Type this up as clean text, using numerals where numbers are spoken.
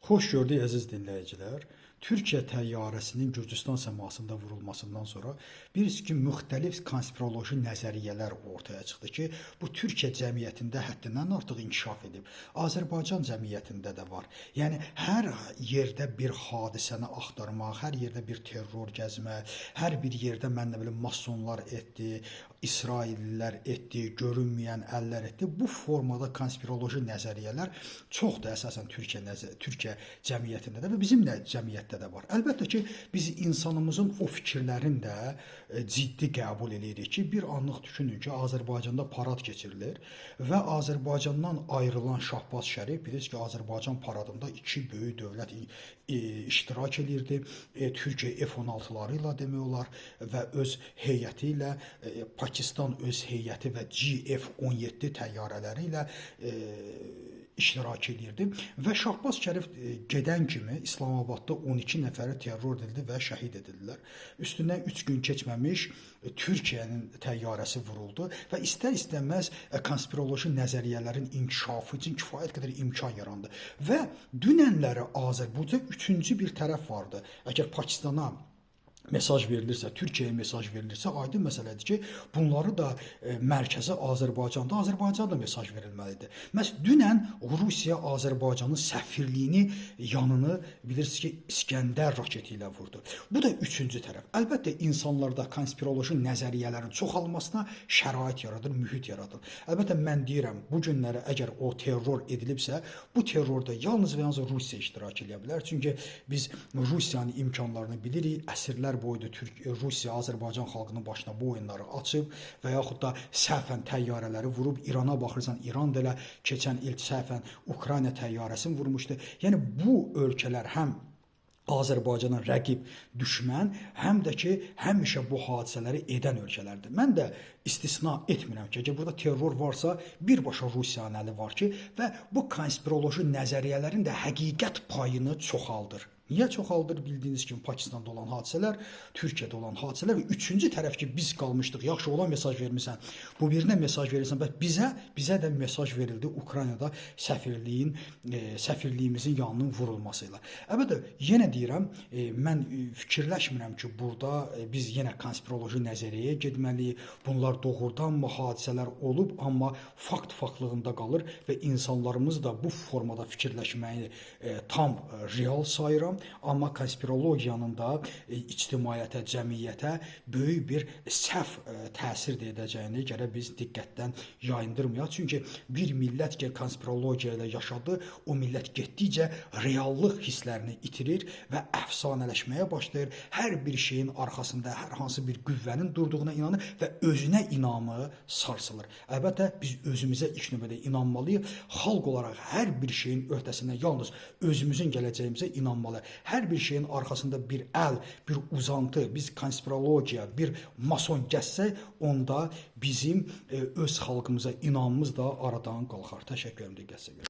Xoş gördük əziz dinləyicilər. Türkiyə təyyarəsinin Gürcüstan səmasında vurulmasından sonra bir ki, müxtəlif konspiroloji nəzəriyyələr ortaya çıxdı ki, bu Türkiyə cəmiyyətində həddindən artıq inkişaf edib. Azərbaycan cəmiyyətində də var. Yəni, hər yerdə bir hadisəni axtarmaq, hər yerdə bir terror gəzmək, hər bir yerdə, mən nə bilim, masonlar etdi, İsraillilər etdi, görünməyən əllər etdi. Bu formada konspiroloji nəzəriyyələr çox da əsasən Türkiyə cəmiyyətində də və bizim də cəmiyyətdə də var. Əlbəttə ki, biz insanımızın o fikirlərini də ciddi qəbul edirik ki, bir anlıq düşünün ki, Azərbaycanda parad keçirilir və Azərbaycandan ayrılan Şahbaz Şərif, bilirsiniz ki, Azərbaycan paradında iki böyük dövlət iştirak edirdi. Türkiyə F-16'ları ilə demək olar və öz heyəti ilə, Pakistan öz heyəti və GF-17 təyyarələri ilə iştirak edirdi və Şahbaz Şərif gedən kimi İslamabadda 12 nəfəri terror edildi və şəhid edildilər. Üstündən 3 gün keçməmiş Türkiyənin təyyarəsi vuruldu və istər-istəməz konspiroloji nəzəriyyələrin inkişafı üçün kifayət qədər imkan yarandı. Və dünənləri Azərbaycanda üçüncü bir tərəf vardı. Əgər Pakistana mesaj verilirsə, Türkiyəyə mesaj verilirsə, aydın məsələdir ki, bunları da mərkəzi Azərbaycanda, Azərbaycanda mesaj verilməlidir. Məsələn, dünən Rusiya Azərbaycanın səfirliyini yanını, bilirsiniz ki, İskəndər raketi ilə vurdu. Bu da üçüncü tərəf. Əlbəttə, insanlarda konspiroloji nəzəriyyələrin çoxalmasına şərait yaradır, mühit yaradır. Əlbəttə, mən deyirəm, bu günləri əgər o terror edilibsə, bu terrorda yalnız və yalnız Rusiya iştirak edə bilər. Çünki biz Rusiyanın imkanlarını bilirik, əsrlər boyda Rusiya Azərbaycan xalqının başına bu oyunları açıb və yaxud da səhvən təyyarələri vurub. İrana baxırsan, İran da elə keçən il səhvən Ukrayna təyyarəsini vurmuşdu. Yəni bu ölkələr həm Azərbaycanın rəqib, düşmən, həm də ki, həmişə bu hadisələri edən ölkələrdir. Mən də istisna etmirəm ki, əgər burada terror varsa, birbaşa Rusiyanın əli var ki, və bu konspiroloji nəzəriyyələrin də həqiqət payını çoxaldır. Niyə çoxaldır? Bildiyiniz kimi Pakistanda olan hadisələr, Türkiyədə olan hadisələr və üçüncü tərəf ki, biz qalmışdıq, yaxşı olan mesaj vermirsən, bu birinə mesaj verirsən və bizə də mesaj verildi Ukraynada səfirliyimizin yanının vurulmasıyla. Əlbəttə, yenə deyirəm, mən fikirləşmirəm ki, burada biz yenə konspiroloji nəzəriyyəyə getməliyik. Bunlar doğrudanmı hadisələr olub, amma faktlığında qalır və insanlarımız da bu formada fikirləşməyi tam real sayıram. Amma konspirologiyanın da ictimaiyyətə, cəmiyyətə böyük bir səhv təsir edəcəyini gərək biz diqqətdən yayındırmayaq. Çünki bir millət ki, konspirologiya ilə yaşadı, o millət getdikcə reallıq hisslərini itirir və əfsanələşməyə başlayır. Hər bir şeyin arxasında hər hansı bir qüvvənin durduğuna inanır və özünə inamı sarsılır. Əlbəttə, biz özümüzə ilk növbədə inanmalıyıq. Xalq olaraq hər bir şeyin öhdəsindən yalnız özümüzün gələcəyimizə inanmalıyıq. Hər bir şeyin arxasında bir əl, bir uzantı, biz konspirologiya, bir mason gəzsək, onda bizim öz xalqımıza inamımız da aradan qalxar. Təşəkkür edirəm diqqətinizə görə.